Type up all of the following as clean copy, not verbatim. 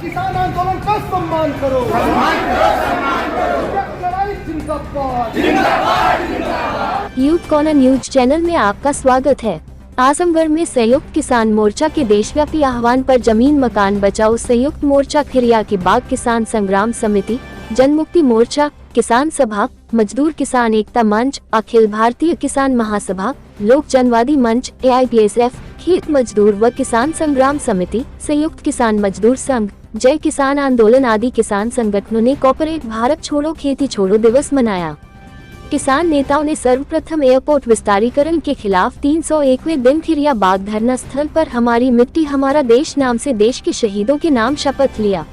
किसान आंदोलन का सम्मान करो, सम्मान करो, सम्मान करो। लड़ाई जिंदाबाद, जिंदाबाद, जिंदाबाद। यूथ कॉर्नर न्यूज चैनल में आपका स्वागत है। आजमगढ़ में संयुक्त किसान मोर्चा के देशव्यापी आह्वान पर जमीन मकान बचाओ संयुक्त मोर्चा खिरिया के बाग किसान संग्राम समिति, जनमुक्ति मोर्चा, किसान सभा, मजदूर किसान एकता मंच, अखिल भारतीय किसान महासभा, लोक जनवादी मंच, AIPSF, खेत मजदूर व किसान संग्राम समिति, संयुक्त किसान मजदूर संघ, जय किसान आंदोलन आदि किसान संगठनों ने कॉर्पोरेट भारत छोड़ो खेती छोड़ो दिवस मनाया। किसान नेताओं ने सर्वप्रथम एयरपोर्ट विस्तारीकरण के खिलाफ 301वें दिन खिरिया बाग धरना स्थल पर हमारी मिट्टी हमारा देश नाम से देश के शहीदों के नाम शपथ लिया।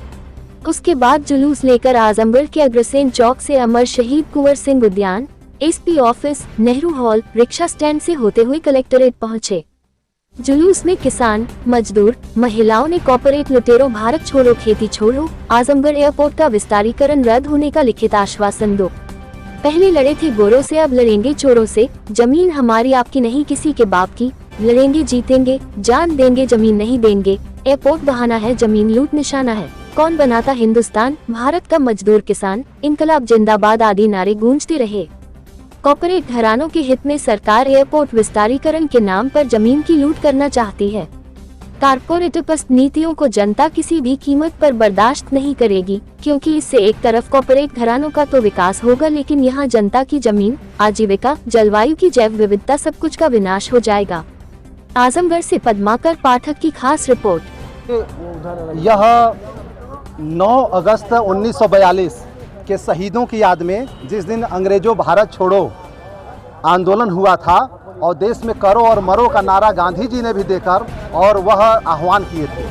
उसके बाद जुलूस लेकर आजमगढ़ के अग्रसेन चौक से अमर शहीद कुंवर सिंह उद्यान, SP office, Nehru hall, rickshaw stand से होते हुए कलेक्ट्रेट पहुंचे। जुलूस में किसान, मजदूर, महिलाओं ने कॉर्पोरेट लुटेरो भारत छोड़ो खेती छोड़ो, आजमगढ़ एयरपोर्ट का विस्तारीकरण रद्द होने का लिखित आश्वासन दो। पहले लड़े थे गोरों से अब लड़ेंगे चोरों से, जमीन हमारी आपकी नहीं किसी के बाप की, लड़ेंगे जीतेंगे, जान देंगे जमीन नहीं देंगे, एयरपोर्ट बहाना है जमीन लूट निशाना है, कौन बनाता हिंदुस्तान, भारत का मजदूर किसान, इनकलाब जिंदाबाद आदि नारे गूंजते रहे। कॉर्पोरेट घरानों के हित में सरकार एयरपोर्ट विस्तारीकरण के नाम पर जमीन की लूट करना चाहती है। कारपोरेटिव नीतियों को जनता किसी भी कीमत पर बर्दाश्त नहीं करेगी, क्योंकि इससे एक तरफ कॉर्पोरेट घरानों का तो विकास होगा लेकिन यहाँ जनता की जमीन, आजीविका, जलवायु की जैव विविधता सब कुछ का विनाश हो जाएगा। आजमगढ़ से पद्माकर पाठक की खास रिपोर्ट। यह 9 अगस्त 1942 के शहीदों की याद में, जिस दिन अंग्रेजों भारत छोड़ो आंदोलन हुआ था और देश में करो और मरो का नारा गांधी जी ने भी देकर और वह आह्वान किए थे।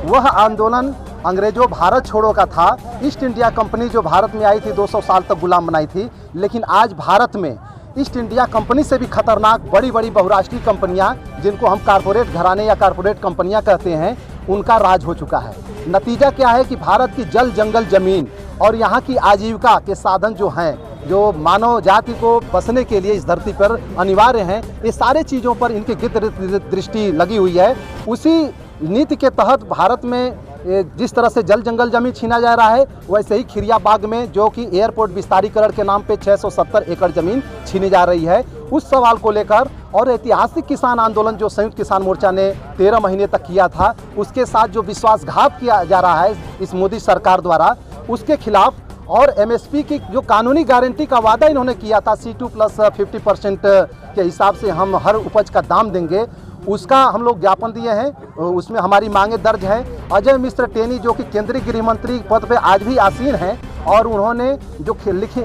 वह आंदोलन अंग्रेजों भारत छोड़ो का था। ईस्ट इंडिया कंपनी जो भारत में आई थी 200 साल तक गुलाम बनाई थी, लेकिन आज भारत में ईस्ट इंडिया कंपनी से भी खतरनाक बड़ी बड़ी बहुराष्ट्रीय कंपनियां, जिनको हम कारपोरेट घराने या कारपोरेट कंपनियां कहते हैं, उनका राज हो चुका है। नतीजा क्या है कि भारत की जल जंगल जमीन और यहाँ की आजीविका के साधन जो हैं, जो मानव जाति को बसने के लिए इस धरती पर अनिवार्य हैं, ये सारे चीज़ों पर इनकी गिद्ध दृष्टि लगी हुई है। उसी नीति के तहत भारत में जिस तरह से जल जंगल जमीन छीना जा रहा है, वैसे ही खिरिया बाग में जो कि एयरपोर्ट विस्तारीकरण के नाम पे 670 एकड़ जमीन छीनी जा रही है, उस सवाल को लेकर और ऐतिहासिक किसान आंदोलन जो संयुक्त किसान मोर्चा ने 13 महीने तक किया था, उसके साथ जो विश्वासघात किया जा रहा है इस मोदी सरकार द्वारा, उसके खिलाफ और MSP की जो कानूनी गारंटी का वादा इन्होंने किया था, C2 प्लस 50% के हिसाब से हम हर उपज का दाम देंगे, उसका हम लोग ज्ञापन दिए हैं। उसमें हमारी मांगे दर्ज हैं। अजय मिश्र टेनी जो कि केंद्रीय गृह मंत्री पद पे आज भी आसीन हैं और उन्होंने जो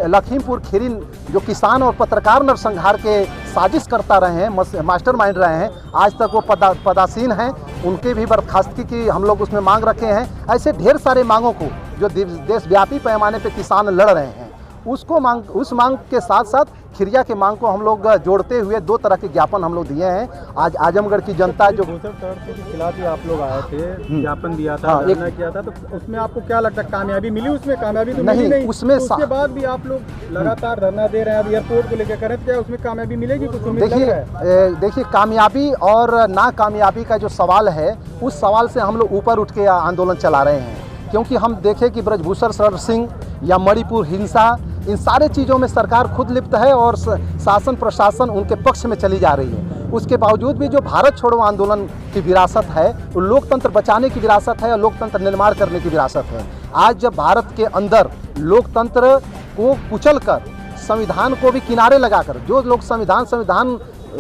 लखीमपुर खीरी जो किसान और पत्रकार नरसंहार के साजिश करता रहे हैं, मास्टरमाइंड रहे हैं, आज तक वो पदासीन हैं। उनके भी बर्खास्तगी की हम लोग उसमें मांग रखे हैं। ऐसे ढेर सारे मांगों को जो देशव्यापी पैमाने पे किसान लड़ रहे हैं, उस मांग के साथ साथ खिरिया के मांग को हम लोग जोड़ते हुए 2 तरह के ज्ञापन हम लोग दिए हैं। आज आजमगढ़ की जनता जो के खिलाफ ही आप लोग आए थे, ज्ञापन दिया था, धरना किया था, तो उसमें आपको क्या लगता है कामयाबी मिली? उसमें कामयाबी तो नहीं, नहीं। उसमें तो उसके बाद भी आप लोग लगातार धरना दे रहे हैं, अब एयरपोर्ट को लेकर करें, क्या उसमें कामयाबी मिलेगी? कुछ उम्मीद लग रहा है? देखिए, कामयाबी और नाकामयाबी का जो सवाल है, उस सवाल से हम लोग ऊपर उठ के आंदोलन चला रहे हैं, क्योंकि हम देखें कि ब्रजभूषण शरण सिंह या मणिपुर हिंसा, इन सारे चीज़ों में सरकार खुद लिप्त है और शासन प्रशासन उनके पक्ष में चली जा रही है। उसके बावजूद भी जो भारत छोड़ो आंदोलन की विरासत है, वो लोकतंत्र बचाने की विरासत है और लोकतंत्र निर्माण करने की विरासत है। आज जब भारत के अंदर लोकतंत्र को कुचलकर, संविधान को भी किनारे लगाकर, जो लोग संविधान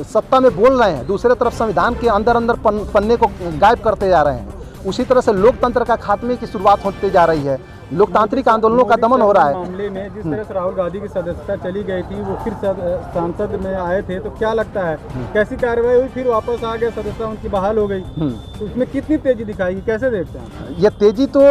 सत्ता में बोल रहे हैं, दूसरे तरफ संविधान के अंदर पन्ने को गायब करते जा रहे हैं, उसी तरह से लोकतंत्र का खात्मे की शुरुआत होती जा रही है। लोकतांत्रिक आंदोलनों का दमन हो रहा है। मामले में जिस तरह से राहुल गांधी की सदस्यता चली गई थी, वो फिर सांसद में आए थे, तो क्या लगता है कैसी कार्रवाई हुई? फिर वापस आ गए, सदस्यता उनकी बहाल हो गई, तो उसमें कितनी तेजी दिखाएगी, कैसे देखते हैं? ये तेजी तो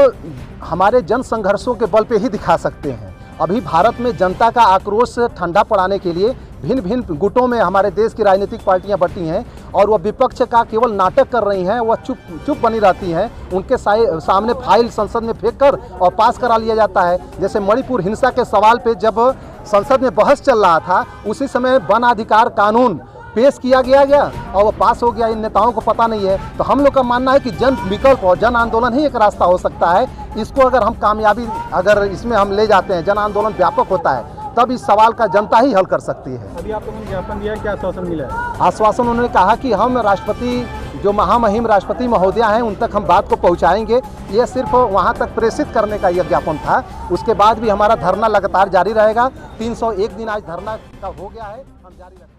हमारे जन संघर्षों के बल पे ही दिखा सकते हैं। अभी भारत में जनता का आक्रोश ठंडा पड़ाने के लिए भिन्न भिन्न गुटों में हमारे देश की राजनीतिक पार्टियां बटी हैं और वह विपक्ष का केवल नाटक कर रही हैं, वह चुप बनी रहती हैं। उनके सामने फाइल संसद में फेंक कर और पास करा लिया जाता है। जैसे मणिपुर हिंसा के सवाल पे जब संसद में बहस चल रहा था, उसी समय वन अधिकार कानून पेश किया गया और वो पास हो गया, इन नेताओं को पता नहीं है। तो हम लोग का मानना है कि जन विकल्प और जन आंदोलन ही एक रास्ता हो सकता है। इसको अगर हम कामयाबी अगर इसमें हम ले जाते हैं, जन आंदोलन व्यापक होता है, तब इस सवाल का जनता ही हल कर सकती है। अभी आपको उन्होंने ज्ञापन दिया है, क्या आश्वासन मिला है? आश्वासन उन्होंने कहा कि हम राष्ट्रपति, जो महामहिम राष्ट्रपति महोदय हैं, उन तक हम बात को पहुंचाएंगे। ये सिर्फ वहां तक प्रेषित करने का यह ज्ञापन था। उसके बाद भी हमारा धरना लगातार जारी रहेगा। 301 दिन आज धरना का हो गया है, हम जारी रखेंगे।